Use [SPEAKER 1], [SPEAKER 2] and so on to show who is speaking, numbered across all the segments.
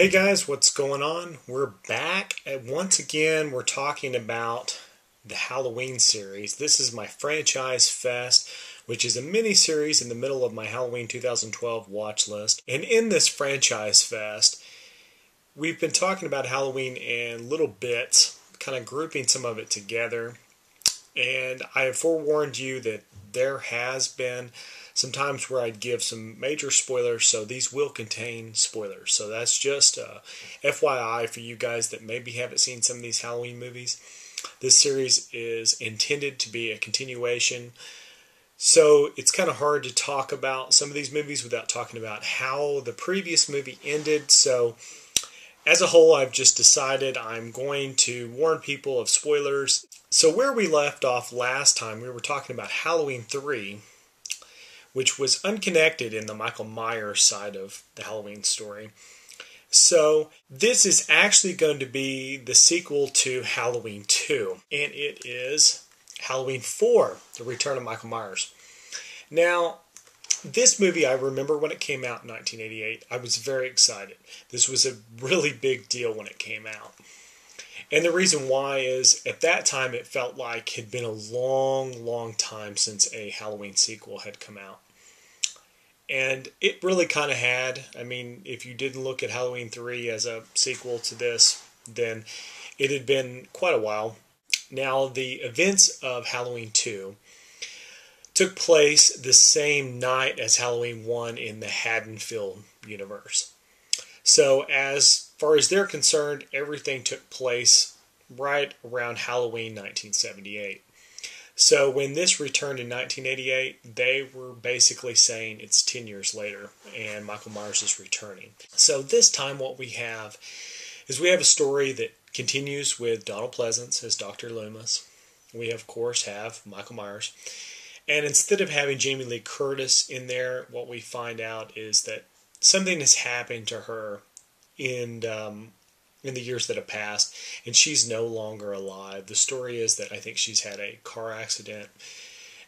[SPEAKER 1] Hey guys, what's going on? We're back. Once again, we're talking about the Halloween series. This is my Franchise Fest, which is a mini series in the middle of my Halloween 2012 watch list. And in this Franchise Fest, we've been talking about Halloween in little bits, kind of grouping some of it together. And I have forewarned you that there has been some times where I'd give some major spoilers, so these will contain spoilers. So that's just FYI for you guys that maybe haven't seen some of these Halloween movies. This series is intended to be a continuation, so it's kind of hard to talk about some of these movies without talking about how the previous movie ended. So as a whole, I've just decided I'm going to warn people of spoilers. So where we left off last time, we were talking about Halloween 3, which was unconnected in the Michael Myers side of the Halloween story. So this is actually going to be the sequel to Halloween 2, and it is Halloween 4, The Return of Michael Myers. Now, this movie, I remember when it came out in 1988, I was very excited. This was a really big deal when it came out. And the reason why is, at that time, it felt like it had been a long, long time since a Halloween sequel had come out. And it really kind of had. I mean, if you didn't look at Halloween 3 as a sequel to this, then it had been quite a while. Now, the events of Halloween 2 took place the same night as Halloween 1 in the Haddonfield universe. So as far as they're concerned, everything took place right around Halloween 1978. So when this returned in 1988, they were basically saying it's 10 years later and Michael Myers is returning. So this time what we have is we have a story that continues with Donald Pleasance as Dr. Loomis. We of course have Michael Myers. And instead of having Jamie Lee Curtis in there, what we find out is that something has happened to her in the years that have passed, and she's no longer alive. The story is that I think she's had a car accident,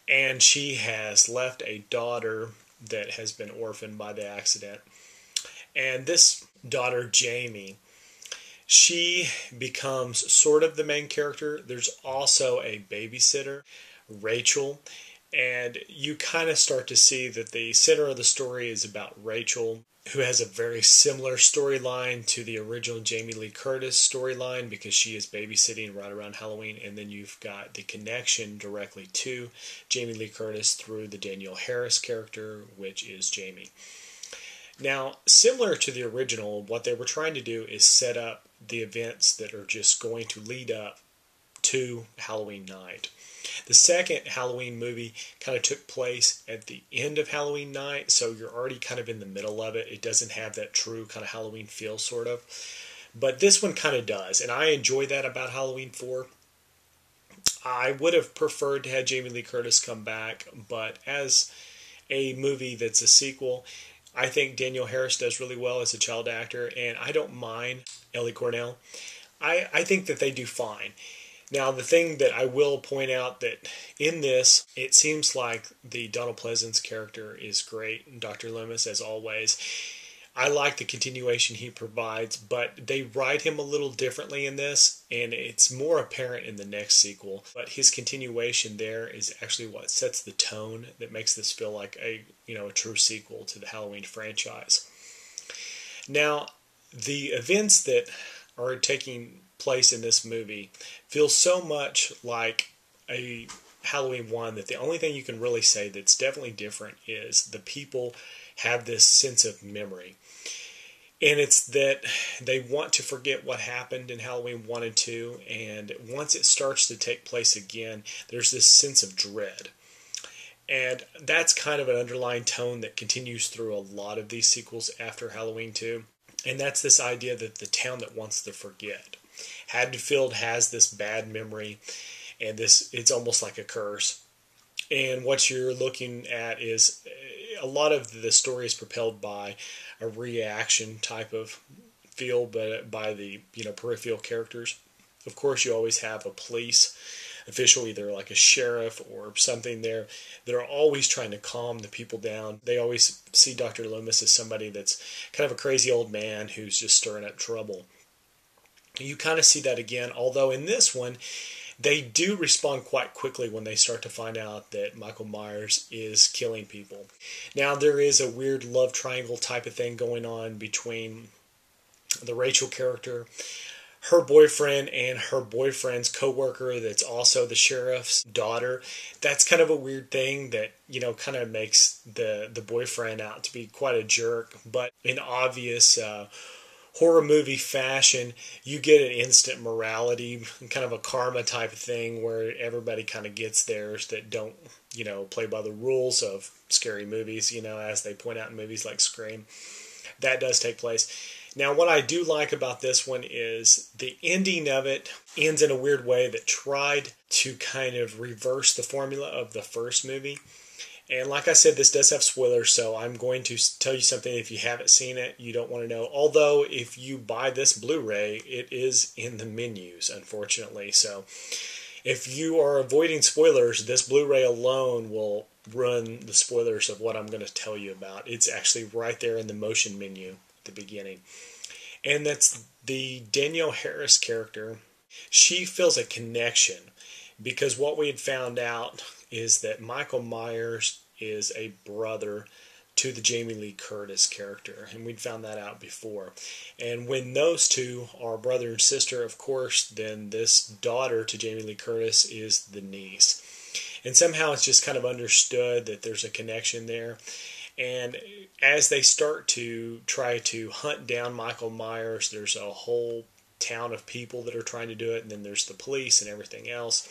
[SPEAKER 1] and she has left a daughter that has been orphaned by the accident. And this daughter, Jamie, she becomes sort of the main character. There's also a babysitter, Rachel, and you kind of start to see that the center of the story is about Rachel, who has a very similar storyline to the original Jamie Lee Curtis storyline because she is babysitting right around Halloween, and then you've got the connection directly to Jamie Lee Curtis through the Danielle Harris character, which is Jamie. Now, similar to the original, what they were trying to do is set up the events that are just going to lead up to Halloween night. The second Halloween movie kind of took place at the end of Halloween night, so you're already kind of in the middle of it. It doesn't have that true kind of Halloween feel, sort of. But this one kind of does, and I enjoy that about Halloween 4. I would have preferred to have Jamie Lee Curtis come back, but as a movie that's a sequel, I think Danielle Harris does really well as a child actor, and I don't mind Ellie Cornell. I think that they do fine. Now, the thing that I will point out that in this, it seems like the Donald Pleasance character is great, Dr. Loomis, as always. I like the continuation he provides, but they write him a little differently in this, and it's more apparent in the next sequel. But his continuation there is actually what sets the tone that makes this feel like a true sequel to the Halloween franchise. Now, the events that are taking place in this movie feels so much like a Halloween 1 that the only thing you can really say that's definitely different is the people have this sense of memory. And it's that they want to forget what happened in Halloween 1 and 2, and once it starts to take place again, there's this sense of dread. And that's kind of an underlying tone that continues through a lot of these sequels after Halloween 2. And that's this idea that the town that wants to forget. Haddonfield has this bad memory, and it's almost like a curse. And what you're looking at is a lot of the story is propelled by a reaction type of feel, but by the peripheral characters. Of course, you always have a police official, either like a sheriff or something there. They're always trying to calm the people down. They always see Dr. Loomis as somebody that's kind of a crazy old man who's just stirring up trouble. You kind of see that again, although in this one, they do respond quite quickly when they start to find out that Michael Myers is killing people. Now, there is a weird love triangle type of thing going on between the Rachel character, her boyfriend, and her boyfriend's co-worker that's also the sheriff's daughter. That's kind of a weird thing that, kind of makes the boyfriend out to be quite a jerk. But in obvious horror movie fashion, you get an instant morality, kind of a karma type of thing where everybody kind of gets theirs that don't, play by the rules of scary movies, as they point out in movies like Scream. That does take place. Now, what I do like about this one is the ending of it ends in a weird way that tried to kind of reverse the formula of the first movie. And like I said, this does have spoilers, so I'm going to tell you something if you haven't seen it, you don't want to know. Although, if you buy this Blu-ray, it is in the menus, unfortunately. So, if you are avoiding spoilers, this Blu-ray alone will run the spoilers of what I'm going to tell you about. It's actually right there in the motion menu at the beginning. And that's the Danielle Harris character. She feels a connection because what we had found out is that Michael Myers is a brother to the Jamie Lee Curtis character, and we'd found that out before. And when those two are brother and sister, of course, then this daughter to Jamie Lee Curtis is the niece. And somehow it's just kind of understood that there's a connection there. And as they start to try to hunt down Michael Myers, there's a whole town of people that are trying to do it, and then there's the police and everything else.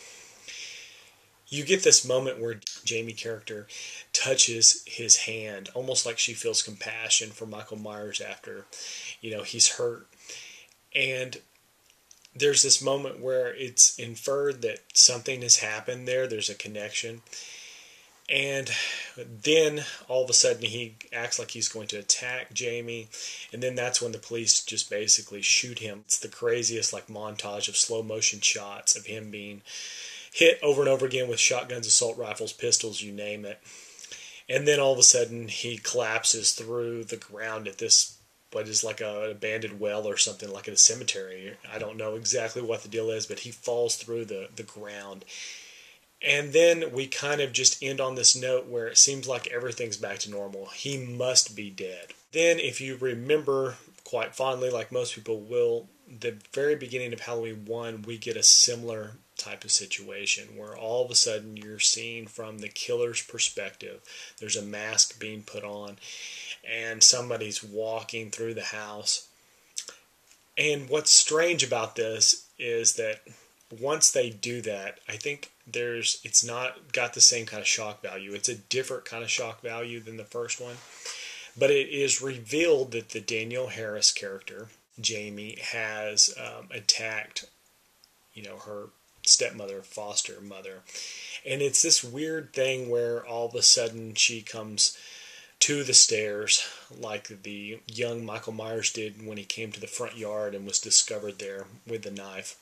[SPEAKER 1] You get this moment where Jamie character touches his hand, almost like she feels compassion for Michael Myers after, he's hurt. And there's this moment where it's inferred that something has happened there. There's a connection. And then all of a sudden he acts like he's going to attack Jamie. And then that's when the police just basically shoot him. It's the craziest montage of slow motion shots of him being hit over and over again with shotguns, assault rifles, pistols, you name it. And then all of a sudden he collapses through the ground at this, what is like an abandoned well or something, like at a cemetery. I don't know exactly what the deal is, but he falls through the ground. And then we kind of just end on this note where it seems like everything's back to normal. He must be dead. Then, if you remember quite fondly, like most people will, the very beginning of Halloween 1, we get a similar type of situation where all of a sudden you're seeing from the killer's perspective. There's a mask being put on and somebody's walking through the house. And what's strange about this is that once they do that, I think it's not got the same kind of shock value. It's a different kind of shock value than the first one. But it is revealed that the Danielle Harris character, Jamie, has attacked, her stepmother, foster mother. And it's this weird thing where all of a sudden she comes to the stairs like the young Michael Myers did when he came to the front yard and was discovered there with the knife.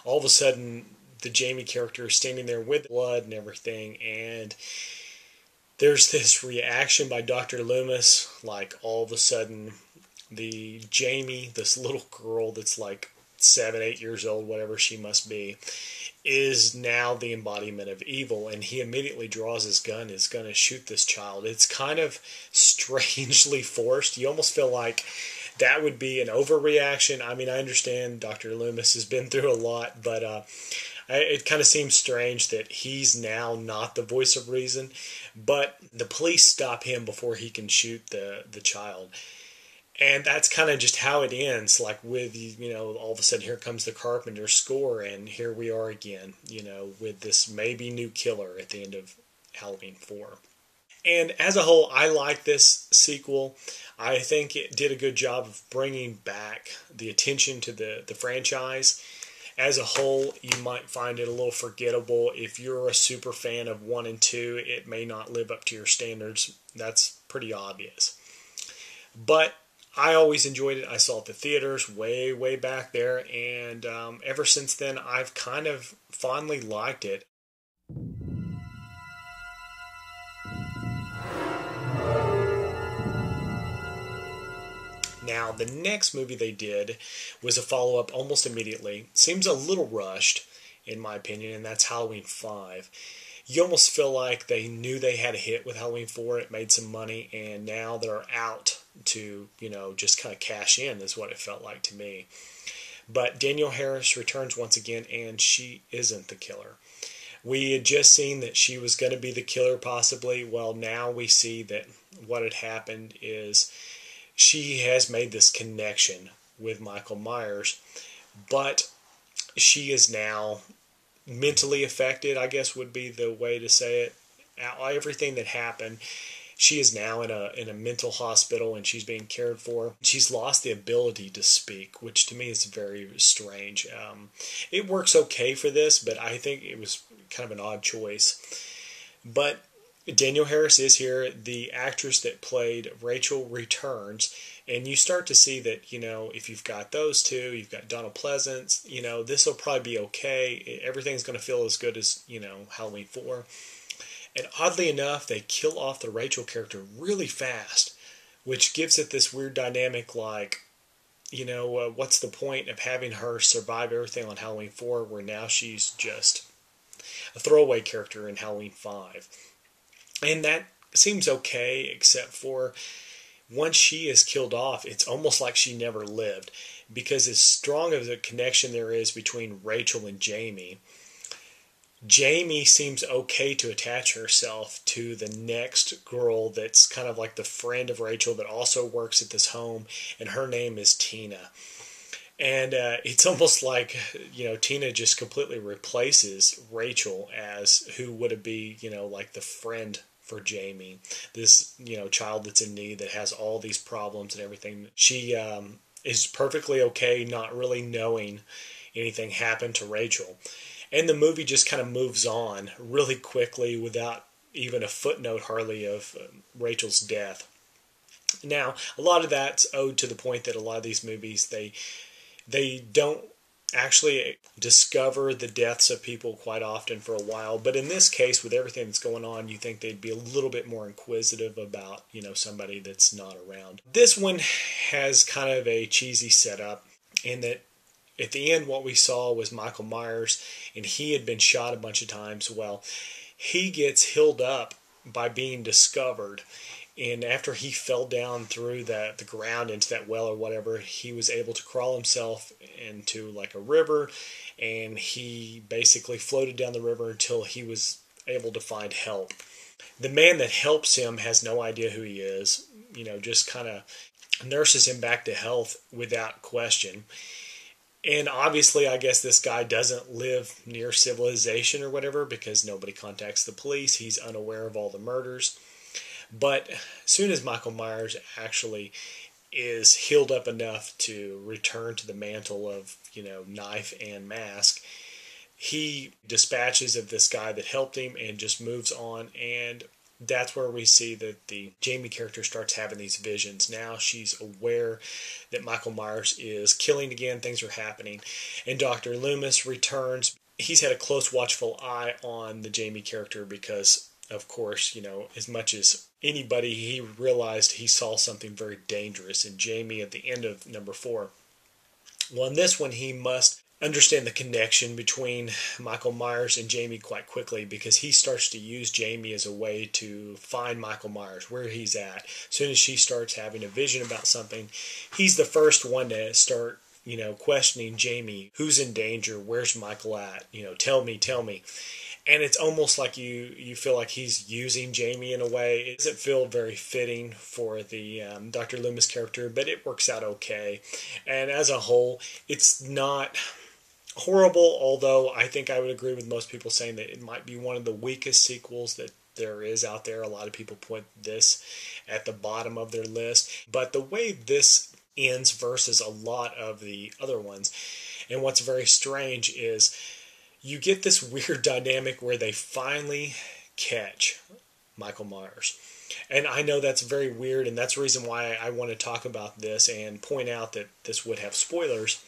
[SPEAKER 1] All of a sudden, the Jamie character is standing there with blood and everything, and there's this reaction by Dr. Loomis, like all of a sudden the Jamie, this little girl that's like 7, 8 years old, whatever she must be, is now the embodiment of evil, and he immediately draws his gun, is going to shoot this child. It's kind of strangely forced. You almost feel like that would be an overreaction. I mean, I understand Dr. Loomis has been through a lot, but it kind of seems strange that he's now not the voice of reason. But the police stop him before he can shoot the child. And that's kind of just how it ends, like with, all of a sudden here comes the Carpenter score, and here we are again, with this maybe new killer at the end of Halloween 4. And as a whole, I like this sequel. I think it did a good job of bringing back the attention to the franchise. As a whole, you might find it a little forgettable. If you're a super fan of 1 and 2, it may not live up to your standards. That's pretty obvious. But I always enjoyed it. I saw it at the theaters way, way back there, and ever since then, I've kind of fondly liked it. Now, the next movie they did was a follow-up almost immediately. Seems a little rushed, in my opinion, and that's Halloween 5. You almost feel like they knew they had a hit with Halloween 4. It made some money, and now they're out to, just kind of cash in, is what it felt like to me. But Danielle Harris returns once again, and she isn't the killer. We had just seen that she was going to be the killer, possibly. Well, now we see that what had happened is she has made this connection with Michael Myers, but she is now mentally affected, I guess would be the way to say it. Everything that happened, she is now in a mental hospital and she's being cared for. She's lost the ability to speak, which to me is very strange. It works okay for this, but I think it was kind of an odd choice. But Danielle Harris is here. The actress that played Rachel returns, and you start to see that, if you've got those two, you've got Donald Pleasance, this will probably be okay. Everything's going to feel as good as, Halloween 4. And oddly enough, they kill off the Rachel character really fast, which gives it this weird dynamic like, what's the point of having her survive everything on Halloween 4 where now she's just a throwaway character in Halloween 5. And that seems okay, except for once she is killed off, it's almost like she never lived. Because as strong of a connection there is between Rachel and Jamie, Jamie seems okay to attach herself to the next girl that's kind of like the friend of Rachel that also works at this home, and her name is Tina. And it's almost like, Tina just completely replaces Rachel as who would it be, like the friend for Jamie. This, child that's in need that has all these problems and everything. She is perfectly okay not really knowing anything happened to Rachel. And the movie just kind of moves on really quickly without even a footnote hardly of Rachel's death. Now, a lot of that's owed to the point that a lot of these movies, they don't actually discover the deaths of people quite often for a while. But in this case, with everything that's going on, you think they'd be a little bit more inquisitive about, somebody that's not around. This one has kind of a cheesy setup in that at the end what we saw was Michael Myers, and he had been shot a bunch of times. Well, he gets healed up by being discovered. And after he fell down through the ground into that well or whatever, he was able to crawl himself into like a river, and he basically floated down the river until he was able to find help. The man that helps him has no idea who he is, just kind of nurses him back to health without question. And obviously, I guess this guy doesn't live near civilization or whatever because nobody contacts the police. He's unaware of all the murders. But as soon as Michael Myers actually is healed up enough to return to the mantle of, knife and mask, he dispatches of this guy that helped him and just moves on. And that's where we see that the Jamie character starts having these visions. Now she's aware that Michael Myers is killing again. Things are happening. And Dr. Loomis returns. He's had a close watchful eye on the Jamie character because, of course, as much as anybody, he realized he saw something very dangerous in Jamie at the end of number 4. Well, in this one, he must understand the connection between Michael Myers and Jamie quite quickly because he starts to use Jamie as a way to find Michael Myers, where he's at. As soon as she starts having a vision about something, he's the first one to start, questioning Jamie. Who's in danger? Where's Michael at? Tell me. And it's almost like you feel like he's using Jamie in a way. It doesn't feel very fitting for the Dr. Loomis character, but it works out okay. And as a whole, it's not horrible, although I think I would agree with most people saying that it might be one of the weakest sequels that there is out there. A lot of people put this at the bottom of their list. But the way this ends versus a lot of the other ones, and what's very strange is you get this weird dynamic where they finally catch Michael Myers. And I know that's very weird, and that's the reason why I want to talk about this and point out that this would have spoilers,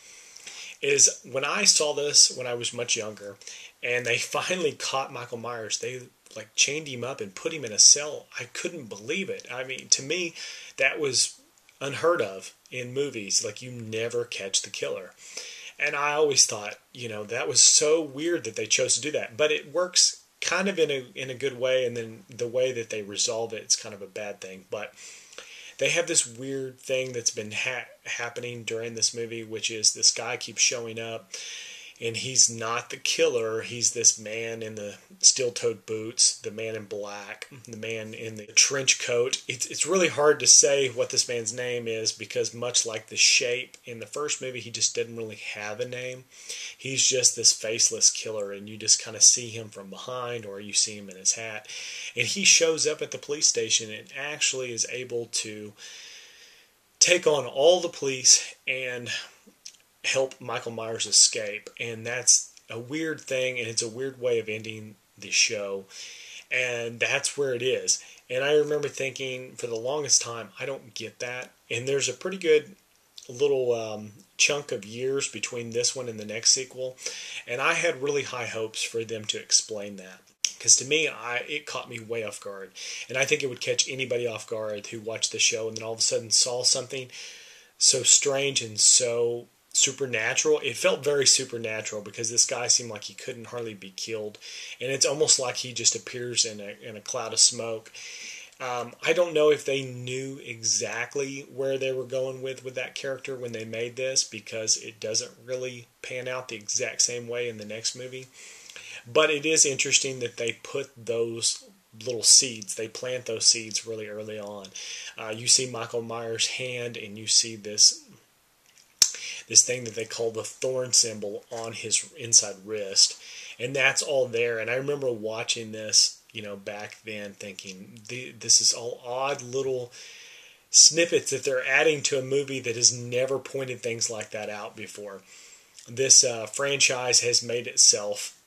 [SPEAKER 1] is when I saw this when I was much younger, and they finally caught Michael Myers, they like chained him up and put him in a cell. I couldn't believe it. I mean, to me, that was unheard of in movies. Like, you never catch the killer. And I always thought, that was so weird that they chose to do that. But it works kind of in a good way, and then the way that they resolve it, it's kind of a bad thing. But they have this weird thing that's been happening during this movie, which is this guy keeps showing up, and he's not the killer. He's this man in the steel-toed boots, the man in black, the man in the trench coat. It's really hard to say what this man's name is, because much like the Shape in the first movie, he just didn't really have a name. He's just this faceless killer, and you just kind of see him from behind, or you see him in his hat. And he shows up at the police station and actually is able to take on all the police and help Michael Myers escape. And that's a weird thing, and it's a weird way of ending the show. And that's where it is. And I remember thinking for the longest time, I don't get that. And there's a pretty good little chunk of years between this one and the next sequel. And I had really high hopes for them to explain that. Because to me, it caught me way off guard. And I think it would catch anybody off guard who watched the show and then all of a sudden saw something so strange and so supernatural. It felt very supernatural, because this guy seemed like he couldn't hardly be killed, and it's almost like he just appears in a cloud of smoke. I don't know if they knew exactly where they were going with that character when they made this, because it doesn't really pan out the exact same way in the next movie. But it is interesting that they put those little seeds, they plant those seeds really early on. You see Michael Myers' hand, and you see this thing that they call the thorn symbol on his inside wrist. And that's all there. And I remember watching this, back then, thinking, this is all odd little snippets that they're adding to a movie that has never pointed things like that out before. This franchise has made itself,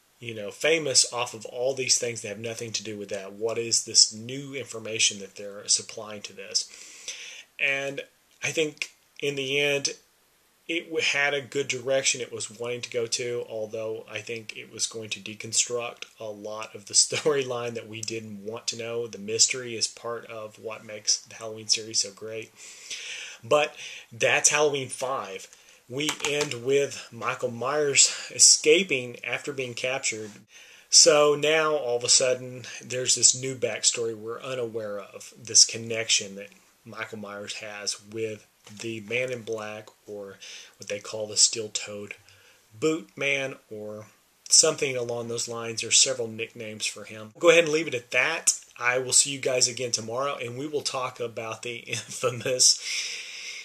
[SPEAKER 1] famous off of all these things that have nothing to do with that. What is this new information that they're supplying to this? And I think in the end, it had a good direction it was wanting to go to, although I think it was going to deconstruct a lot of the storyline that we didn't want to know. The mystery is part of what makes the Halloween series so great. But that's Halloween 5. We end with Michael Myers escaping after being captured. So now, all of a sudden, there's this new backstory we're unaware of, this connection that Michael Myers has with the Man in Black, or what they call the Steel-Toed Boot Man, or something along those lines. There's several nicknames for him. Go ahead and leave it at that. I will see you guys again tomorrow, and we will talk about the infamous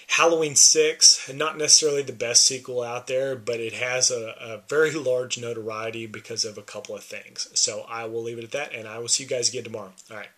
[SPEAKER 1] Halloween 6. Not necessarily the best sequel out there, but it has a very large notoriety because of a couple of things. So I will leave it at that, and I will see you guys again tomorrow. All right.